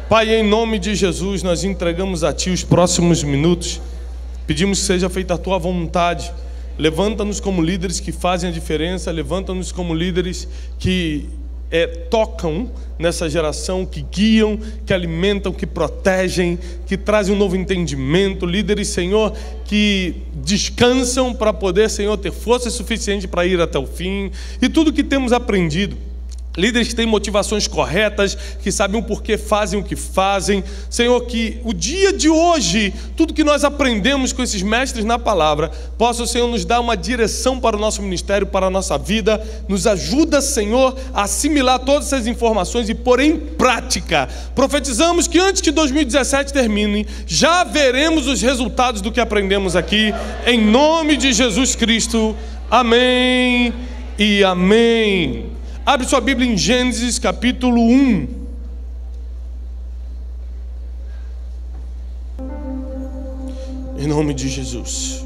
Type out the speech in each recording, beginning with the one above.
Pai, em nome de Jesus, nós entregamos a Ti os próximos minutos. Pedimos que seja feita a Tua vontade. Levanta-nos como líderes que fazem a diferença. Levanta-nos como líderes que tocam nessa geração, que guiam, que alimentam, que protegem, que trazem um novo entendimento. Líderes, Senhor, que descansam para poder, Senhor, ter força suficiente para ir até o fim. E tudo que temos aprendido. Líderes que têm motivações corretas, que sabem o porquê fazem o que fazem. Senhor, que o dia de hoje, tudo que nós aprendemos com esses mestres na palavra, possa o Senhor nos dar uma direção para o nosso ministério, para a nossa vida. Nos ajuda, Senhor, a assimilar todas essas informações e pôr em prática. Profetizamos que antes que 2017 termine, já veremos os resultados do que aprendemos aqui. Em nome de Jesus Cristo. Amém e amém. Abre sua Bíblia em Gênesis capítulo 1. Em nome de Jesus.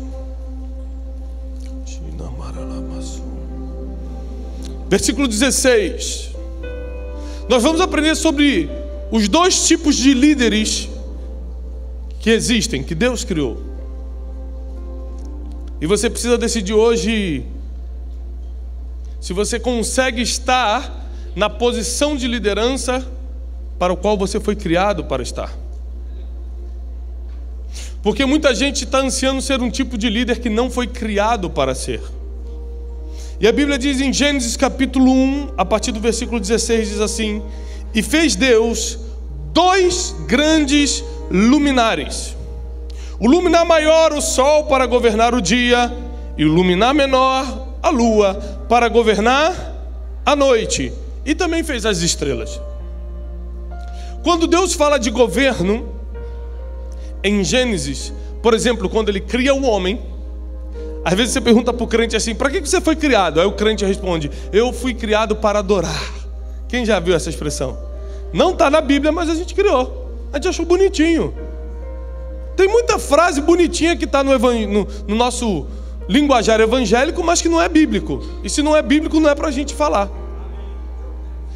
Versículo 16. Nós vamos aprender sobre os dois tipos de líderes que existem, que Deus criou. E você precisa decidir hoje se você consegue estar na posição de liderança para o qual você foi criado para estar. Porque muita gente está ansiando ser um tipo de líder que não foi criado para ser. E a Bíblia diz em Gênesis capítulo 1, a partir do versículo 16, diz assim: e fez Deus dois grandes luminares. O luminar maior, o sol, para governar o dia, e o luminar menor, a lua, para governar a noite. E também fez as estrelas. Quando Deus fala de governo em Gênesis, por exemplo, quando Ele cria o homem, às vezes você pergunta para o crente assim: para que você foi criado? Aí o crente responde: eu fui criado para adorar. Quem já viu essa expressão? Não está na Bíblia, mas a gente criou. A gente achou bonitinho. Tem muita frase bonitinha que está no nosso linguajar evangélico, mas que não é bíblico. E se não é bíblico, não é para a gente falar.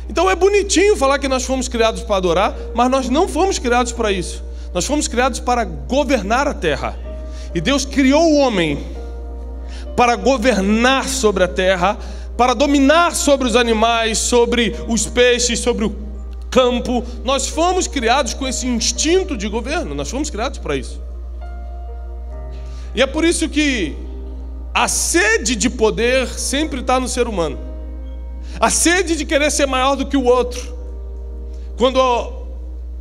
Então é bonitinho falar que nós fomos criados para adorar, mas nós não fomos criados para isso. Nós fomos criados para governar a terra. E Deus criou o homem para governar sobre a terra, para dominar sobre os animais, sobre os peixes, sobre o campo. Nós fomos criados com esse instinto de governo. Nós fomos criados para isso. E é por isso que a sede de poder sempre está no ser humano. A sede de querer ser maior do que o outro. Quando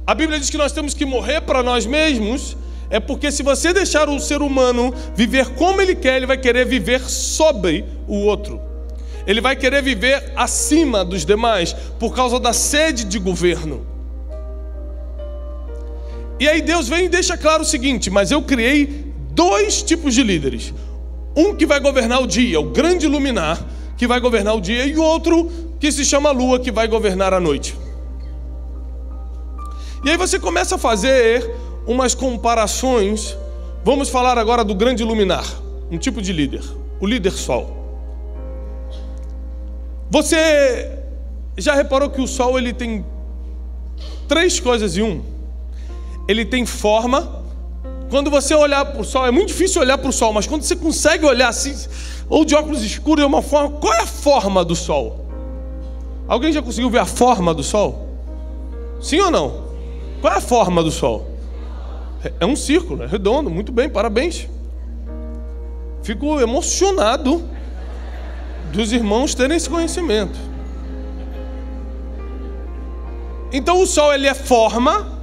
a Bíblia diz que nós temos que morrer para nós mesmos, é porque se você deixar o ser humano viver como ele quer, ele vai querer viver sobre o outro. Ele vai querer viver acima dos demais, por causa da sede de governo. E aí Deus vem e deixa claro o seguinte: mas eu criei dois tipos de líderes. Um que vai governar o dia, o grande luminar, que vai governar o dia, e o outro que se chama lua, que vai governar a noite. E aí você começa a fazer umas comparações. Vamos falar agora do grande luminar, um tipo de líder, o líder sol. Você já reparou que o sol ele tem três coisas em um? Ele tem forma. Quando você olhar para o sol, é muito difícil olhar para o sol, mas quando você consegue olhar assim, ou de óculos escuros, é uma forma. Qual é a forma do sol? Alguém já conseguiu ver a forma do sol? Sim ou não? Qual é a forma do sol? É um círculo, é redondo. Muito bem, parabéns. Fico emocionado dos irmãos terem esse conhecimento. Então o sol ele é forma,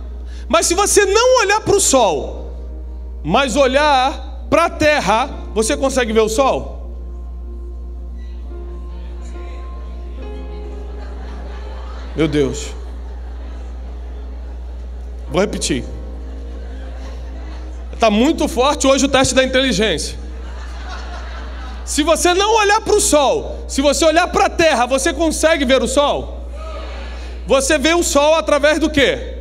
mas se você não olhar para o sol, mas olhar para a terra, você consegue ver o sol? Meu Deus. Vou repetir. Está muito forte hoje o teste da inteligência. Se você não olhar para o sol, se você olhar para a terra, você consegue ver o sol? Você vê o sol através do quê?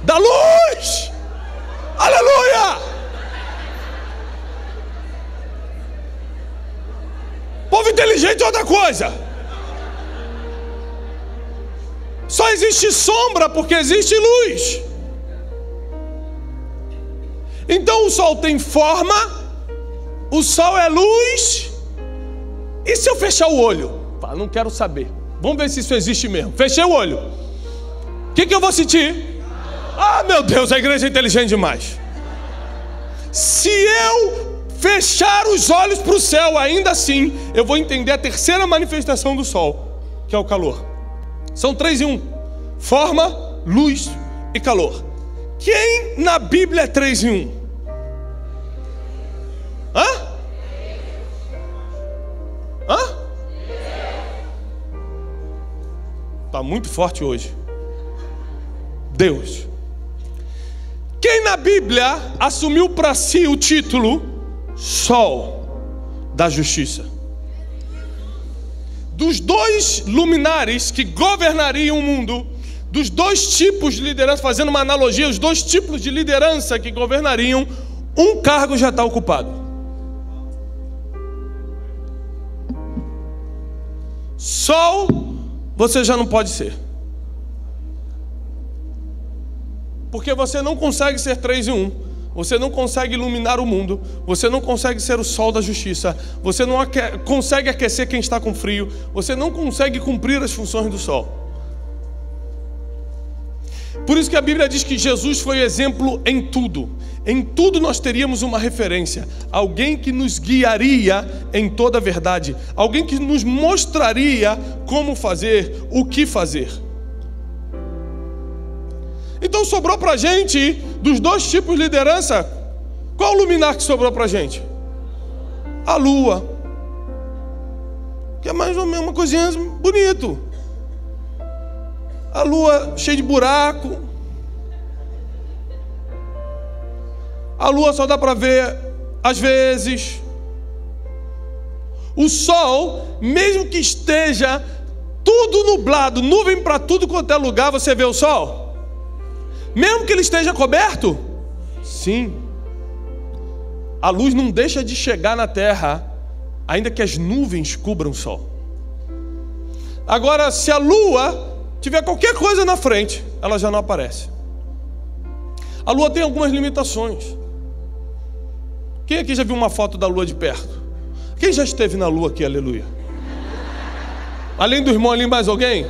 Da luz! Aleluia! Povo inteligente é outra coisa. Só existe sombra porque existe luz. Então o sol tem forma, o sol é luz. E se eu fechar o olho? Não quero saber. Vamos ver se isso existe mesmo. Fechei o olho. O que eu vou sentir? Ah, meu Deus, a igreja é inteligente demais. Se eu fechar os olhos para o céu, ainda assim, eu vou entender a terceira manifestação do sol, que é o calor. São 3 em 1. Forma, luz e calor. Quem na Bíblia é 3 em 1? Hã? Está muito forte hoje. Deus. Quem na Bíblia assumiu para si o título Sol da Justiça? Dos 2 luminares que governariam o mundo, dos 2 tipos de liderança, fazendo uma analogia, os 2 tipos de liderança que governariam, um cargo já está ocupado. Sol, você já não pode ser. Porque você não consegue ser 3 em 1. Você não consegue iluminar o mundo. Você não consegue ser o sol da justiça. Você não consegue aquecer quem está com frio. Você não consegue cumprir as funções do sol. Por isso que a Bíblia diz que Jesus foi exemplo em tudo. Em tudo nós teríamos uma referência. Alguém que nos guiaria em toda a verdade. Alguém que nos mostraria como fazer, o que fazer. Então sobrou pra gente, dos 2 tipos de liderança, qual o luminar que sobrou pra gente? A lua. Que é mais ou menos uma coisinha bonito. A lua cheia de buraco. A lua só dá pra ver às vezes. O sol, mesmo que esteja tudo nublado, nuvem para tudo quanto é lugar, você vê o sol? Mesmo que ele esteja coberto? Sim. A luz não deixa de chegar na terra, ainda que as nuvens cubram o sol. Agora, se a lua tiver qualquer coisa na frente, ela já não aparece. A lua tem algumas limitações. Quem aqui já viu uma foto da lua de perto? Quem já esteve na lua aqui, aleluia? Além do irmão ali, mais alguém?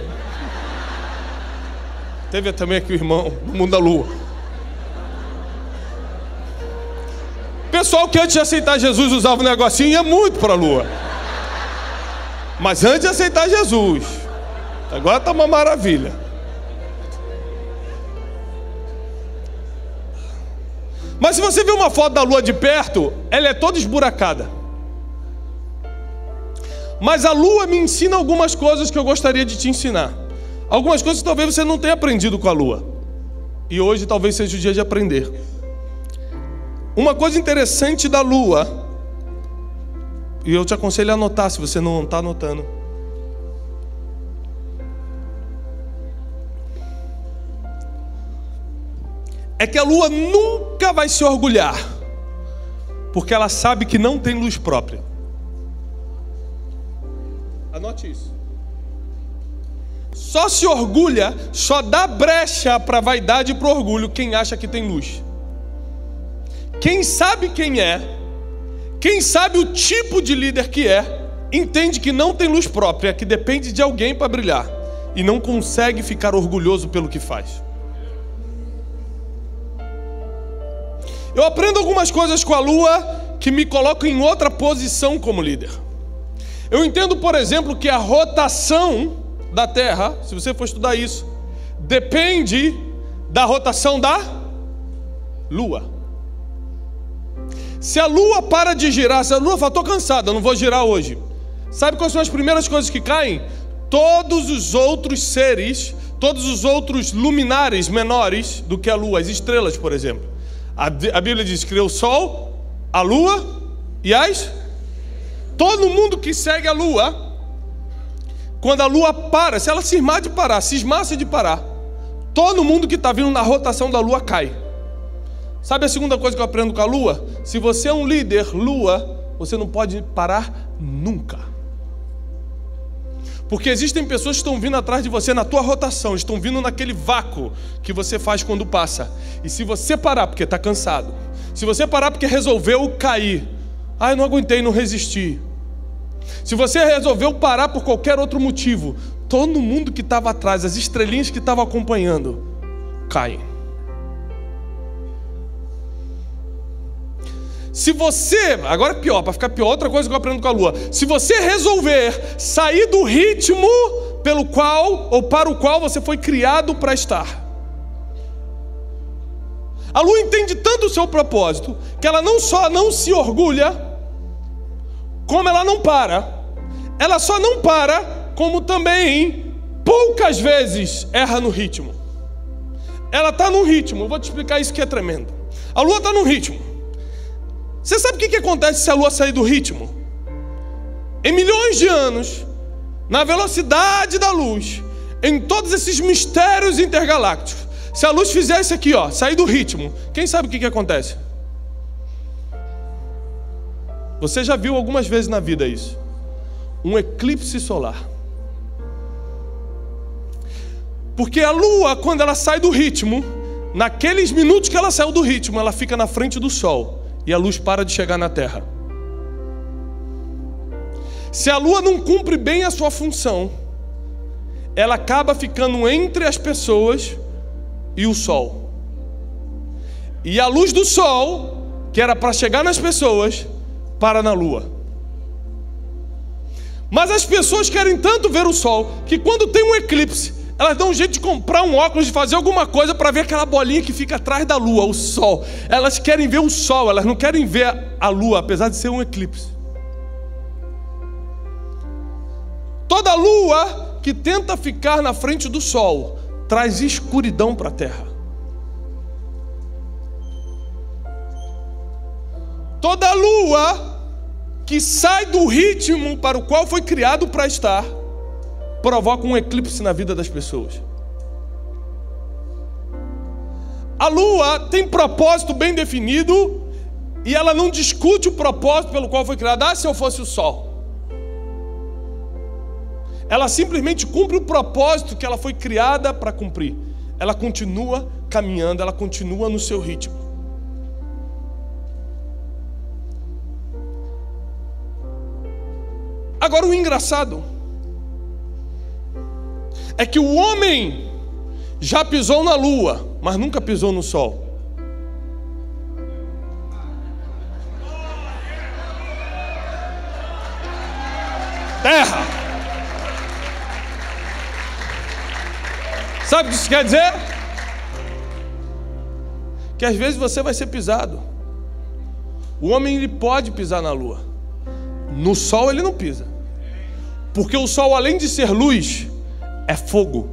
Teve também aqui o irmão no mundo da lua. Pessoal que antes de aceitar Jesus usava um negocinho e ia muito para a lua. Mas antes de aceitar Jesus, agora está uma maravilha. Mas se você ver uma foto da lua de perto, ela é toda esburacada. Mas a lua me ensina algumas coisas que eu gostaria de te ensinar. Algumas coisas que talvez você não tenha aprendido com a lua. E hoje talvez seja o dia de aprender. Uma coisa interessante da lua, e eu te aconselho a anotar se você não está anotando. É que a lua nunca vai se orgulhar, porque ela sabe que não tem luz própria. Anote isso. Só se orgulha, só dá brecha para a vaidade e para o orgulho quem acha que tem luz. Quem sabe quem é, quem sabe o tipo de líder que é, entende que não tem luz própria, que depende de alguém para brilhar, e não consegue ficar orgulhoso pelo que faz. Eu aprendo algumas coisas com a lua que me colocam em outra posição como líder. Eu entendo, por exemplo, que a rotação da Terra, se você for estudar isso, depende da rotação da Lua. Se a Lua para de girar, se a Lua fala, estou cansada, não vou girar hoje. Sabe quais são as primeiras coisas que caem? Todos os outros seres, todos os outros luminares menores do que a Lua, as estrelas, por exemplo. A Bíblia diz que criou o Sol, a Lua e as... Todo mundo que segue a Lua, quando a Lua para, se ela cismar de parar, cismasse de parar, todo mundo que está vindo na rotação da Lua cai. Sabe a segunda coisa que eu aprendo com a Lua? Se você é um líder Lua, você não pode parar nunca. Porque existem pessoas que estão vindo atrás de você na tua rotação, estão vindo naquele vácuo que você faz quando passa. E se você parar porque está cansado, se você parar porque resolveu cair, eu não aguentei, não resisti. Se você resolveu parar por qualquer outro motivo, todo mundo que estava atrás, as estrelinhas que estavam acompanhando, caem. Se você, agora é pior, para ficar pior, outra coisa que eu aprendo com a lua. Se você resolver sair do ritmo pelo qual ou para o qual você foi criado para estar. A lua entende tanto o seu propósito que ela não só não se orgulha, como ela não para. Ela só não para, como também poucas vezes erra no ritmo. Ela está num ritmo, eu vou te explicar isso que é tremendo. A lua está num ritmo. Você sabe o que acontece se a lua sair do ritmo? Em milhões de anos, na velocidade da luz, em todos esses mistérios intergalácticos, se a luz fizesse aqui, sair do ritmo, quem sabe o que acontece? Você já viu algumas vezes na vida isso? Um eclipse solar. Porque a lua, quando ela sai do ritmo, naqueles minutos que ela saiu do ritmo, ela fica na frente do sol. E a luz para de chegar na terra. Se a lua não cumpre bem a sua função, ela acaba ficando entre as pessoas e o sol. E a luz do sol, que era para chegar nas pessoas, para na lua. Mas as pessoas querem tanto ver o sol, que quando tem um eclipse, elas dão um jeito de comprar um óculos, de fazer alguma coisa para ver aquela bolinha que fica atrás da lua, o sol. Elas querem ver o sol, elas não querem ver a lua, apesar de ser um eclipse. Toda lua que tenta ficar na frente do sol traz escuridão para a terra. Toda lua que sai do ritmo para o qual foi criado para estar, provoca um eclipse na vida das pessoas. A lua tem propósito bem definido e ela não discute o propósito pelo qual foi criada. Se eu fosse o sol. Ela simplesmente cumpre o propósito que ela foi criada para cumprir. Ela continua caminhando, ela continua no seu ritmo. Agora o engraçado é que o homem já pisou na lua, mas nunca pisou no sol. Terra. Sabe o que isso quer dizer? Que às vezes você vai ser pisado. O homem ele pode pisar na lua. No sol ele não pisa. Porque o sol, além de ser luz, é fogo.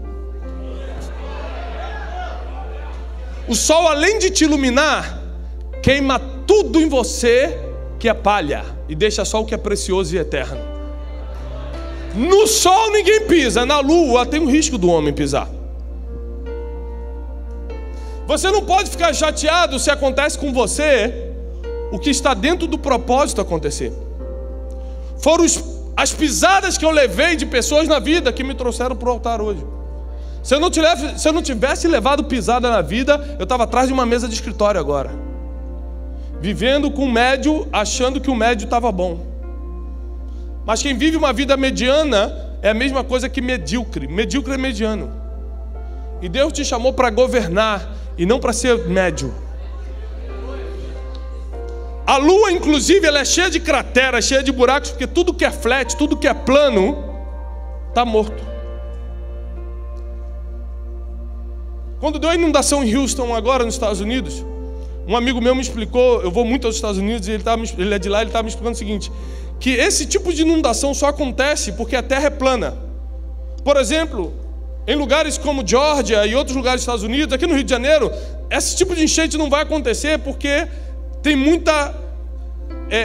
O sol, além de te iluminar, queima tudo em você que é palha e deixa só o que é precioso e eterno. No sol ninguém pisa, na lua tem um risco do homem pisar. Você não pode ficar chateado se acontece com você o que está dentro do propósito acontecer. Foram as pisadas que eu levei de pessoas na vida que me trouxeram para o altar hoje. Se eu não tivesse levado pisada na vida, eu estava atrás de uma mesa de escritório agora, vivendo com o médio, achando que o médio estava bom. Mas quem vive uma vida mediana é a mesma coisa que medíocre. Medíocre é mediano. E Deus te chamou para governar e não para ser médio. A lua, inclusive, ela é cheia de crateras, cheia de buracos, porque tudo que é flat, tudo que é plano, está morto. Quando deu a inundação em Houston, agora nos Estados Unidos, um amigo meu me explicou, eu vou muito aos Estados Unidos, e ele é de lá, ele estava me explicando o seguinte, que esse tipo de inundação só acontece porque a terra é plana. Por exemplo, em lugares como Geórgia e outros lugares dos Estados Unidos, aqui no Rio de Janeiro, esse tipo de enchente não vai acontecer porque tem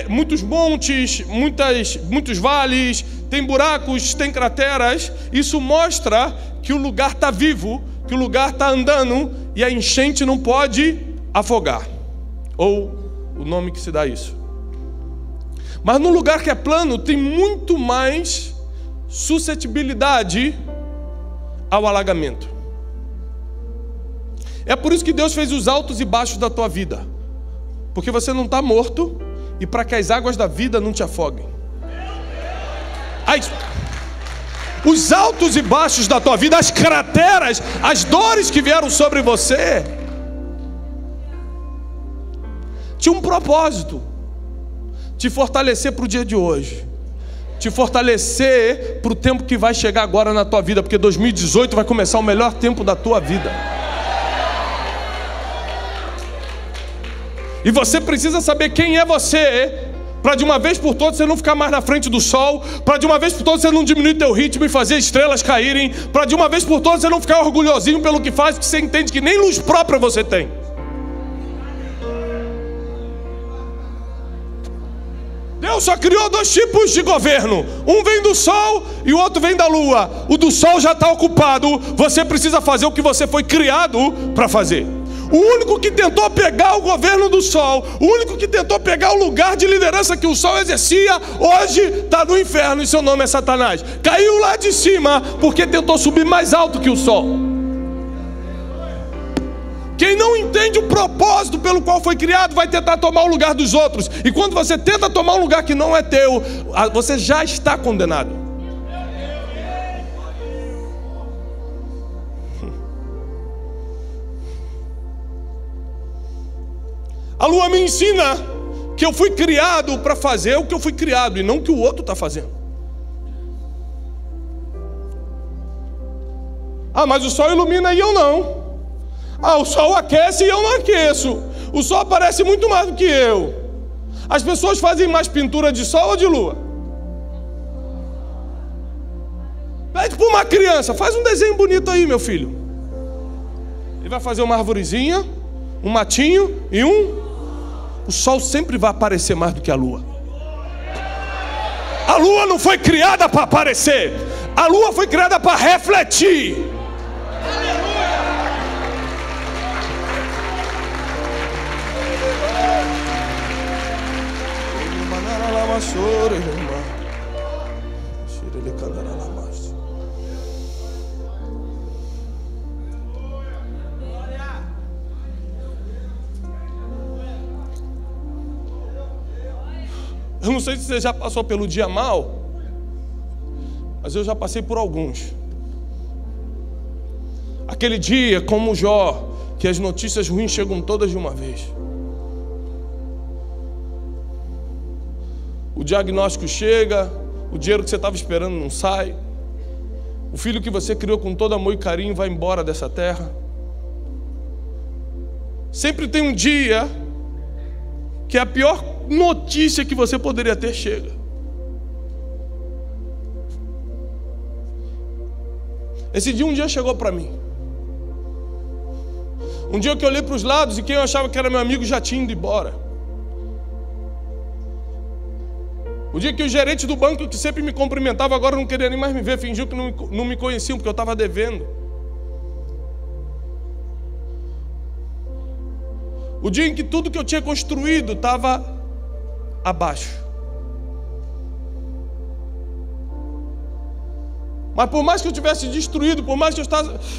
muitos montes, muitos vales, tem buracos, tem crateras. Isso mostra que o lugar está vivo, que o lugar está andando e a enchente não pode afogar. Ou o nome que se dá isso. Mas no lugar que é plano tem muito mais suscetibilidade ao alagamento. É por isso que Deus fez os altos e baixos da tua vida, porque você não está morto e para que as águas da vida não te afoguem. Os altos e baixos da tua vida, as crateras, as dores que vieram sobre você, tinha um propósito: te fortalecer para o dia de hoje, te fortalecer para o tempo que vai chegar agora na tua vida, porque 2018 vai começar o melhor tempo da tua vida. E você precisa saber quem é você, para de uma vez por todas você não ficar mais na frente do sol, para de uma vez por todas você não diminuir teu ritmo e fazer estrelas caírem, para de uma vez por todas você não ficar orgulhosinho pelo que faz, porque você entende que nem luz própria você tem. Deus só criou dois tipos de governo: um vem do sol e o outro vem da lua. O do sol já está ocupado, você precisa fazer o que você foi criado para fazer. O único que tentou pegar o governo do sol, o único que tentou pegar o lugar de liderança que o sol exercia, hoje está no inferno e seu nome é Satanás. Caiu lá de cima porque tentou subir mais alto que o sol. Quem não entende o propósito pelo qual foi criado vai tentar tomar o lugar dos outros. E quando você tenta tomar um lugar que não é teu, você já está condenado. A lua me ensina que eu fui criado para fazer o que eu fui criado e não o que o outro está fazendo. Ah, mas o sol ilumina e eu não. Ah, o sol aquece e eu não aqueço. O sol aparece muito mais do que eu. As pessoas fazem mais pintura de sol ou de lua? Pede para uma criança: faz um desenho bonito aí, meu filho. Ele vai fazer uma arvorezinha, um matinho e o sol sempre vai aparecer mais do que a lua. A lua não foi criada para aparecer, a lua foi criada para refletir. Eu não sei se você já passou pelo dia mal, mas eu já passei por alguns. Aquele dia, como Jó, que as notícias ruins chegam todas de uma vez. O diagnóstico chega, o dinheiro que você estava esperando não sai, o filho que você criou com todo amor e carinho vai embora dessa terra. Sempre tem um dia que a pior notícia que você poderia ter chega. Esse dia, um dia chegou para mim. Um dia que eu olhei para os lados e quem eu achava que era meu amigo já tinha ido embora. O dia que o gerente do banco, que sempre me cumprimentava, agora não queria nem mais me ver, fingiu que não me conheciam porque eu estava devendo. O dia em que tudo que eu tinha construído estava abaixo. Mas por mais que eu tivesse destruído, por mais que eu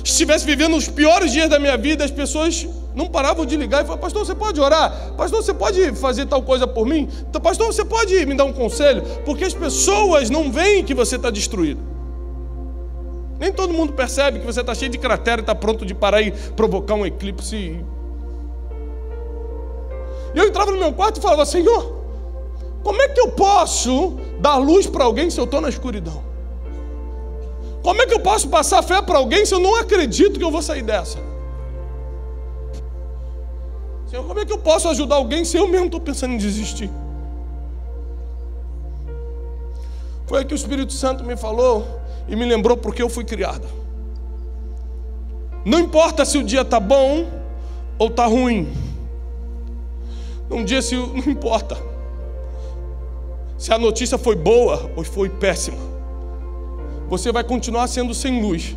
estivesse vivendo os piores dias da minha vida, as pessoas não paravam de ligar e falavam: pastor, você pode orar? Pastor, você pode fazer tal coisa por mim? Pastor, você pode me dar um conselho? Porque as pessoas não veem que você está destruído. Nem todo mundo percebe que você está cheio de cratera e está pronto de parar e provocar um eclipse. E eu entrava no meu quarto e falava: Senhor, como é que eu posso dar luz para alguém se eu estou na escuridão? Como é que eu posso passar fé para alguém se eu não acredito que eu vou sair dessa? Senhor, como é que eu posso ajudar alguém se eu mesmo estou pensando em desistir? Foi aí que o Espírito Santo me falou e me lembrou porque eu fui criado. Não importa se o dia está bom ou está ruim. Não importa se a notícia foi boa ou foi péssima. Você vai continuar sendo sem luz,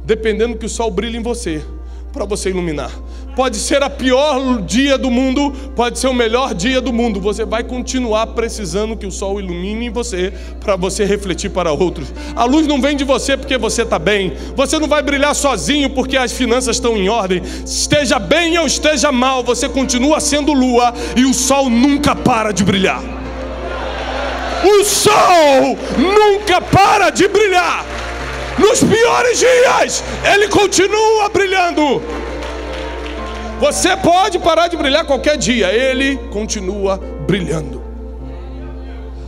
dependendo que o sol brilhe em você. para você iluminar. Pode ser a pior dia do mundo, pode ser o melhor dia do mundo. Você vai continuar precisando que o sol ilumine você, para você refletir para outros. A luz não vem de você porque você está bem. Você não vai brilhar sozinho porque as finanças estão em ordem. Esteja bem ou esteja mal, você continua sendo lua e o sol nunca para de brilhar. O sol nunca para de brilhar. Nos piores dias, ele continua brilhando. Você pode parar de brilhar qualquer dia, ele continua brilhando.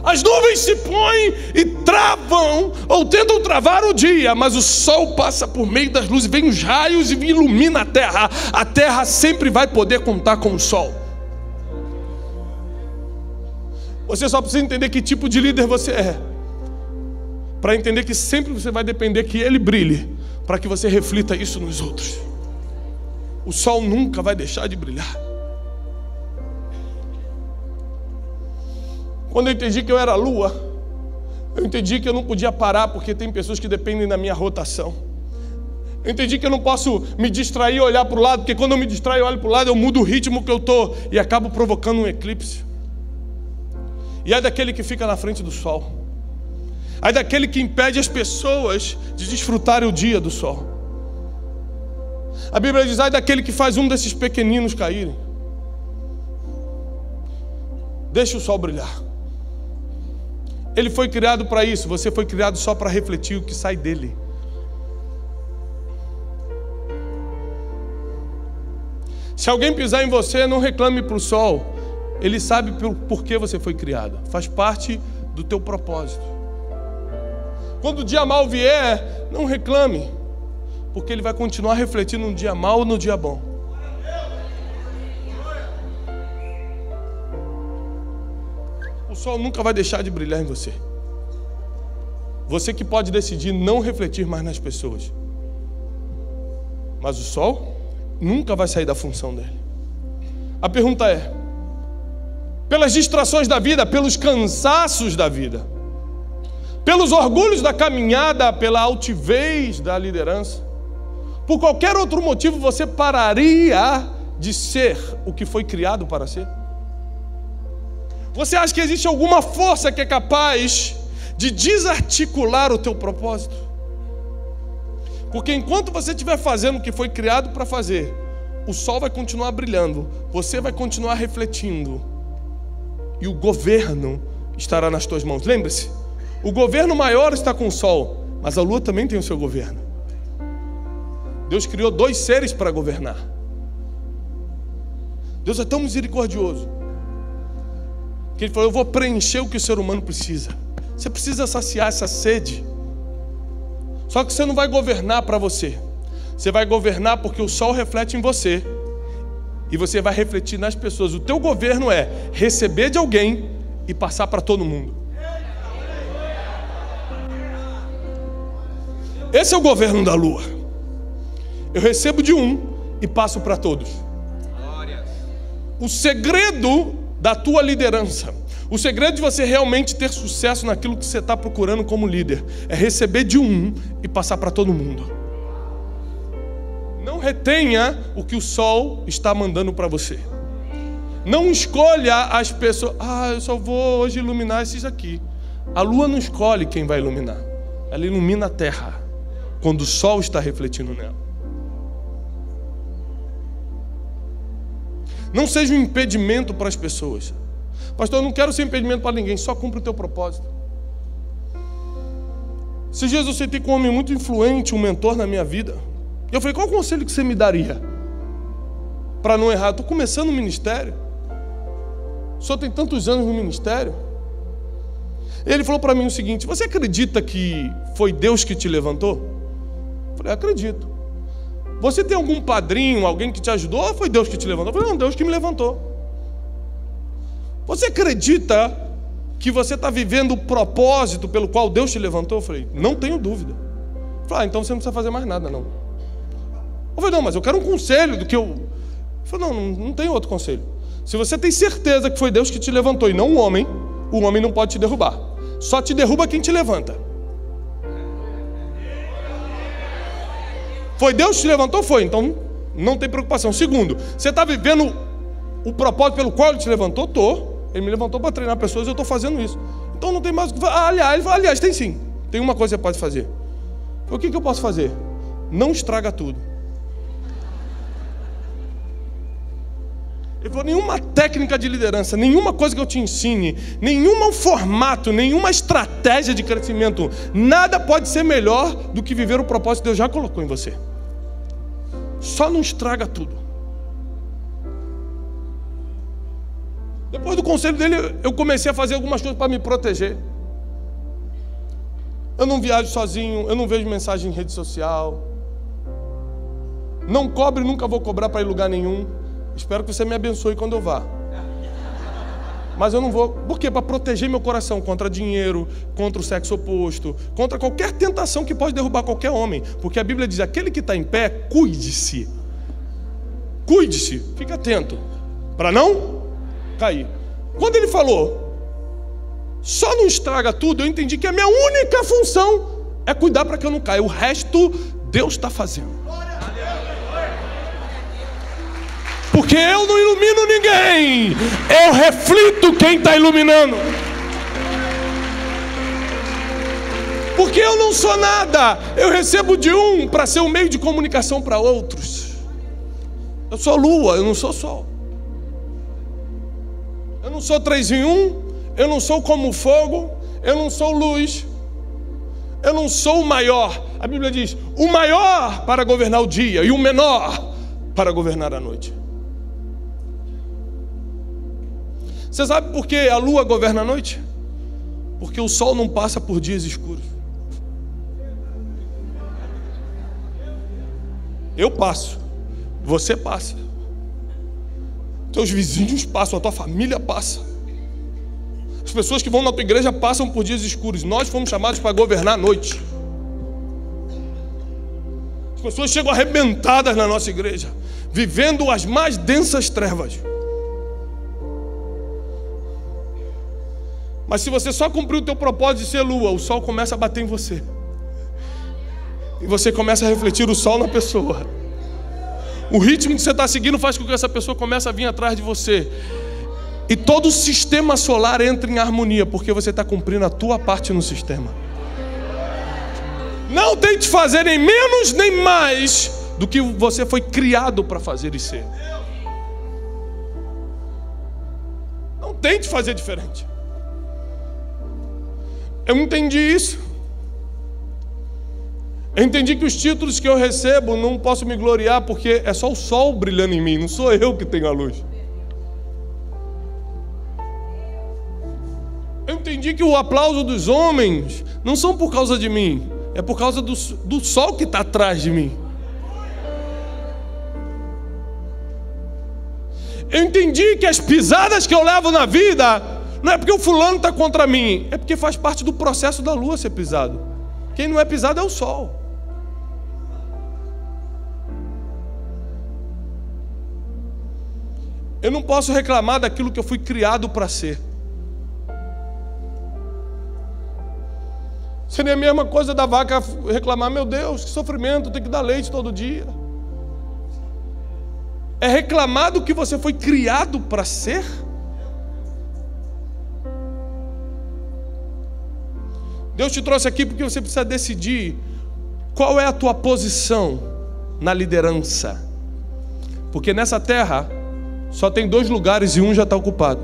As nuvens se põem e travam, ou tentam travar o dia, mas o sol passa por meio das luzes, vem os raios e ilumina a terra. A terra sempre vai poder contar com o sol. Você só precisa entender que tipo de líder você é, para entender que sempre você vai depender que ele brilhe, para que você reflita isso nos outros. O sol nunca vai deixar de brilhar. Quando eu entendi que eu era lua, eu entendi que eu não podia parar, porque tem pessoas que dependem da minha rotação. Eu entendi que eu não posso me distrair e olhar para o lado, porque quando eu me distraio e olho para o lado, eu mudo o ritmo que eu estou e acabo provocando um eclipse. E é daquele que fica na frente do sol. É daquele que impede as pessoas de desfrutarem o dia do sol. A Bíblia diz, ai daquele que faz um desses pequeninos caírem. Deixa o sol brilhar. Ele foi criado para isso, você foi criado só para refletir o que sai dele. Se alguém pisar em você, não reclame para o sol. Ele sabe por que você foi criado. Faz parte do teu propósito. Quando o dia mal vier, não reclame, porque ele vai continuar refletindo no dia mal ou no dia bom. O sol nunca vai deixar de brilhar em você. Você que pode decidir não refletir mais nas pessoas. Mas o sol nunca vai sair da função dele. A pergunta é, pelas distrações da vida, pelos cansaços da vida, pelos orgulhos da caminhada, pela altivez da liderança, por qualquer outro motivo você pararia de ser o que foi criado para ser? Você acha que existe alguma força que é capaz de desarticular o teu propósito? Porque enquanto você estiver fazendo o que foi criado para fazer, o sol vai continuar brilhando, você vai continuar refletindo, e o governo estará nas tuas mãos. Lembre-se, o governo maior está com o sol, mas a lua também tem o seu governo. Deus criou dois seres para governar. Deus é tão misericordioso que Ele falou, eu vou preencher o que o ser humano precisa. Você precisa saciar essa sede. Só que você não vai governar para você. Você vai governar porque o sol reflete em você, e você vai refletir nas pessoas. O teu governo é receber de alguém e passar para todo mundo. Esse é o governo da lua. Eu recebo de um e passo para todos. O segredo da tua liderança, o segredo de você realmente ter sucesso naquilo que você está procurando como líder, é receber de um e passar para todo mundo. Não retenha o que o sol está mandando para você. Não escolha as pessoas, eu só vou hoje iluminar esses aqui. A lua não escolhe quem vai iluminar, ela ilumina a terra quando o sol está refletindo nela. Não seja um impedimento para as pessoas. Pastor, eu não quero ser impedimento para ninguém, só cumpre o teu propósito. Esses dias eu sentei com um homem muito influente, um mentor na minha vida. E eu falei, qual o conselho que você me daria para não errar? Estou começando o ministério. O senhor tem tantos anos no ministério. Ele falou para mim o seguinte, você acredita que foi Deus que te levantou? Eu falei, acredito. Você tem algum padrinho, alguém que te ajudou, ou foi Deus que te levantou? Eu falei, não, Deus que me levantou. Você acredita que você está vivendo o propósito pelo qual Deus te levantou? Eu falei, não tenho dúvida. Eu falei, então você não precisa fazer mais nada, não. Eu falei, não, mas eu quero um conselho do que eu... Eu falei, não tem outro conselho. Se você tem certeza que foi Deus que te levantou e não o homem não pode te derrubar. Só te derruba quem te levanta. Foi Deus que te levantou? Foi. Então, Não tem preocupação. Segundo, você está vivendo o propósito pelo qual Ele te levantou? Ele me levantou para treinar pessoas e eu estou fazendo isso. Então não tem mais o que fazer. Aliás, tem sim. Tem uma coisa que você pode fazer. O que eu posso fazer? Não estraga tudo. Ele falou, nenhuma técnica de liderança, nenhuma coisa que eu te ensine, nenhum formato, nenhuma estratégia de crescimento, nada pode ser melhor do que viver o propósito que Deus já colocou em você. Só não estraga tudo. Depois do conselho dele, eu comecei a fazer algumas coisas para me proteger. Eu não viajo sozinho, eu não vejo mensagem em rede social. Não cobre, nunca vou cobrar para ir em lugar nenhum. Espero que você me abençoe quando eu vá. Mas eu não vou. Por quê? Para proteger meu coração contra dinheiro, contra o sexo oposto, contra qualquer tentação que pode derrubar qualquer homem. Porque a Bíblia diz, aquele que está em pé, cuide-se. Cuide-se, fique atento, para não cair. Quando ele falou, só não estraga tudo, eu entendi que a minha única função é cuidar para que eu não caia. O resto, Deus está fazendo. Porque eu não ilumino ninguém, eu reflito quem está iluminando. Porque eu não sou nada, eu recebo de um para ser um meio de comunicação para outros. Eu sou lua, eu não sou sol. Eu não sou 3 em 1, eu não sou como fogo, eu não sou luz, eu não sou o maior. A Bíblia diz, o maior para governar o dia e o menor para governar a noite. Você sabe por que a lua governa a noite? Porque o sol não passa por dias escuros. Eu passo, você passa, teus vizinhos passam, a tua família passa. As pessoas que vão na tua igreja passam por dias escuros. Nós fomos chamados para governar a noite. As pessoas chegam arrebentadas na nossa igreja, vivendo as mais densas trevas. Mas se você só cumprir o teu propósito de ser lua, o sol começa a bater em você. E você começa a refletir o sol na pessoa. O ritmo que você está seguindo faz com que essa pessoa comece a vir atrás de você. E todo o sistema solar entra em harmonia, porque você está cumprindo a tua parte no sistema. Não tente fazer nem menos nem mais do que você foi criado para fazer e ser. Não tente fazer diferente. Eu entendi isso. Eu entendi que os títulos que eu recebo não posso me gloriar porque é só o sol brilhando em mim, não sou eu que tenho a luz. Eu entendi que o aplauso dos homens não são por causa de mim, é por causa do sol que está atrás de mim. Eu entendi que as pisadas que eu levo na vida não é porque o fulano está contra mim, é porque faz parte do processo da lua ser pisado. Quem não é pisado é o sol. Eu não posso reclamar daquilo que eu fui criado para ser. Seria a mesma coisa da vaca reclamar, meu Deus, que sofrimento, tem que dar leite todo dia. É reclamar do que você foi criado para ser? Deus te trouxe aqui porque você precisa decidir qual é a tua posição na liderança. Porque nessa terra só tem 2 lugares e um já está ocupado.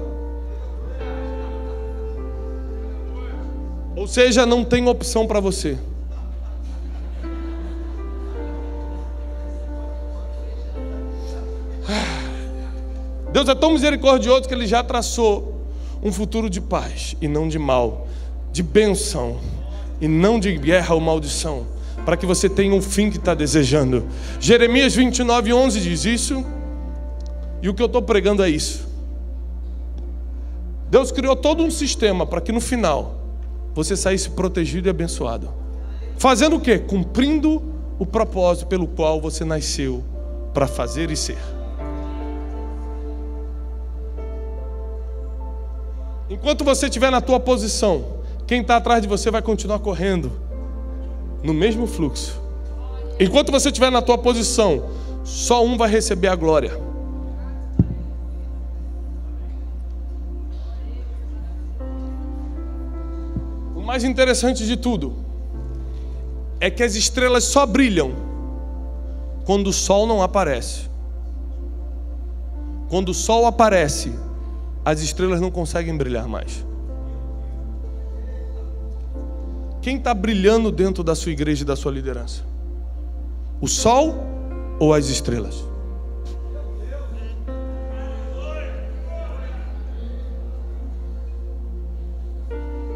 Ou seja, não tem opção para você. Deus é tão misericordioso que Ele já traçou um futuro de paz e não de mal, de bênção e não de guerra ou maldição, para que você tenha um fim que está desejando. Jeremias 29:11 diz isso, e o que eu estou pregando é isso. Deus criou todo um sistema para que no final você saísse protegido e abençoado. Fazendo o quê? Cumprindo o propósito pelo qual você nasceu para fazer e ser. Enquanto você estiver na tua posição, quem está atrás de você vai continuar correndo no mesmo fluxo. Enquanto você estiver na tua posição, só um vai receber a glória. O mais interessante de tudo é que as estrelas só brilham quando o sol não aparece. Quando o sol aparece, as estrelas não conseguem brilhar mais. Quem está brilhando dentro da sua igreja e da sua liderança? O sol ou as estrelas?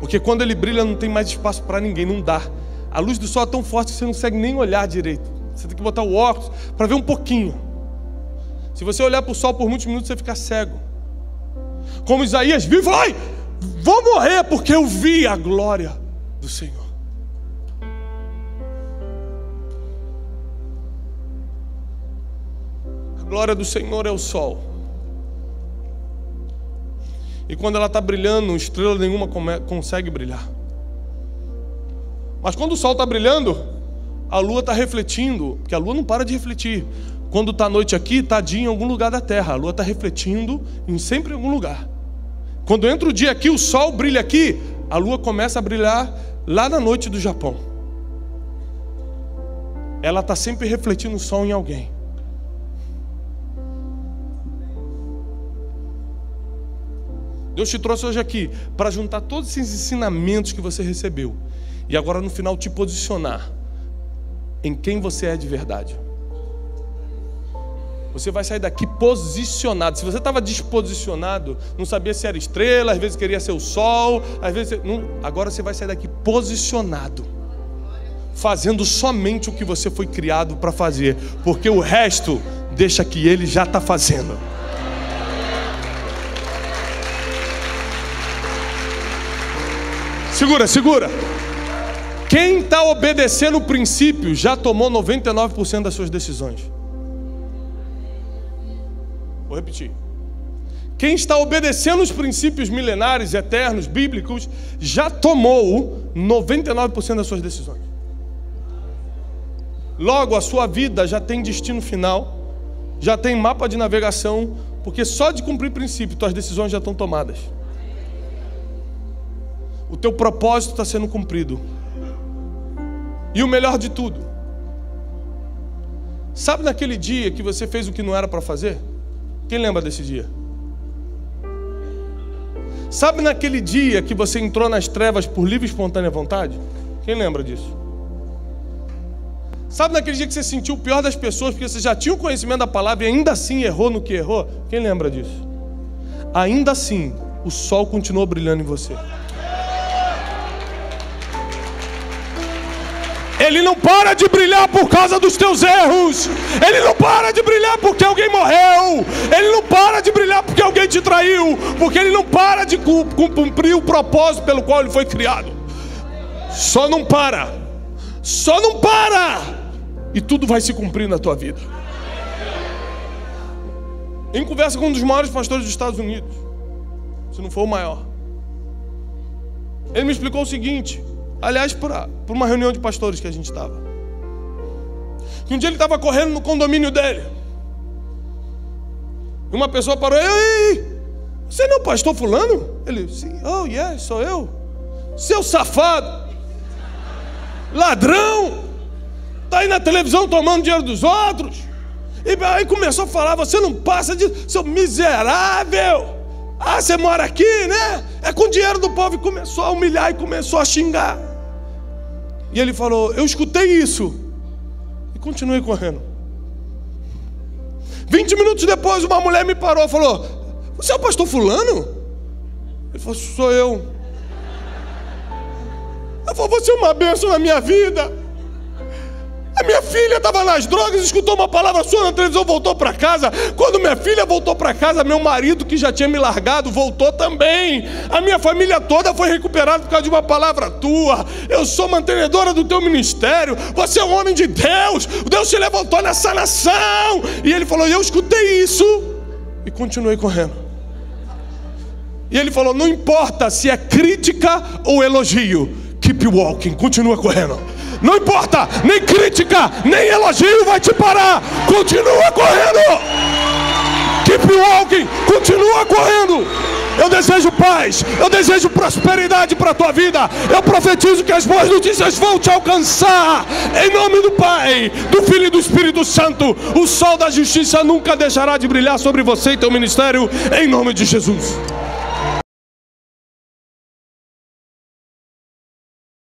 Porque quando ele brilha não tem mais espaço para ninguém, não dá. A luz do sol é tão forte que você não consegue nem olhar direito. Você tem que botar o óculos para ver um pouquinho. Se você olhar para o sol por muitos minutos, você fica cego. Como Isaías viu e falou: ai, vou morrer porque eu vi a glória do Senhor. A glória do Senhor é o sol. E quando ela está brilhando, estrela nenhuma consegue brilhar. Mas quando o sol está brilhando, a lua está refletindo, porque a lua não para de refletir. Quando está noite aqui, está dia em algum lugar da terra. A lua está refletindo sempre em algum lugar. Quando entra o dia aqui, o sol brilha aqui, a lua começa a brilhar lá na noite do Japão. Ela está sempre refletindo o sol em alguém. Deus te trouxe hoje aqui para juntar todos esses ensinamentos que você recebeu e agora no final te posicionar em quem você é de verdade. Você vai sair daqui posicionado. Se você estava desposicionado, não sabia se era estrela, às vezes queria ser o sol, às vezes não, agora você vai sair daqui posicionado, fazendo somente o que você foi criado para fazer, porque o resto deixa que Ele já está fazendo. Segura. Quem está obedecendo o princípio já tomou 99% das suas decisões. Vou repetir. Quem está obedecendo os princípios milenares, eternos, bíblicos, já tomou 99% das suas decisões. Logo, a sua vida já tem destino final, já tem mapa de navegação, porque só de cumprir princípio, suas decisões já estão tomadas. O teu propósito está sendo cumprido. E o melhor de tudo, sabe naquele dia que você fez o que não era para fazer? Quem lembra desse dia? Sabe naquele dia que você entrou nas trevas por livre e espontânea vontade? Quem lembra disso? Sabe naquele dia que você sentiu o pior das pessoas porque você já tinha o conhecimento da palavra e ainda assim errou no que errou? Quem lembra disso? Ainda assim, o sol continuou brilhando em você. Ele não para de brilhar por causa dos teus erros. Ele não para de brilhar porque alguém morreu. Ele não para de brilhar porque alguém te traiu. Porque ele não para de cumprir o propósito pelo qual ele foi criado. Só não para. E tudo vai se cumprir na tua vida. Em conversa com um dos maiores pastores dos Estados Unidos, se não for o maior, ele me explicou o seguinte. Aliás, por uma reunião de pastores que a gente estava. Que um dia ele estava correndo no condomínio dele. E uma pessoa parou. Ei, você não é o pastor fulano? Ele, sim. Oh, yeah, sou eu. Seu safado. Ladrão. Está aí na televisão tomando dinheiro dos outros. E aí começou a falar, você não passa de... seu miserável. Ah, você mora aqui, né? É com o dinheiro do povo. E começou a humilhar e começou a xingar. E ele falou, eu escutei isso. E continuei correndo. 20 minutos depois, uma mulher me parou e falou, você é o pastor fulano? Ele falou, sou eu. Ela falou, você é uma bênção na minha vida. A minha filha estava nas drogas, escutou uma palavra sua na televisão, voltou para casa. Quando minha filha voltou para casa, meu marido, que já tinha me largado, voltou também. A minha família toda foi recuperada por causa de uma palavra tua. Eu sou mantenedora do teu ministério. Você é um homem de Deus. Deus te levantou nessa nação. E ele falou, eu escutei isso e continuei correndo. E ele falou, não importa se é crítica ou elogio, keep walking, continua correndo. não importa, nem crítica, nem elogio vai te parar. Continua correndo. Keep walking, continua correndo. Eu desejo paz, eu desejo prosperidade para a tua vida. Eu profetizo que as boas notícias vão te alcançar. Em nome do Pai, do Filho e do Espírito Santo. O sol da justiça nunca deixará de brilhar sobre você e teu ministério, em nome de Jesus.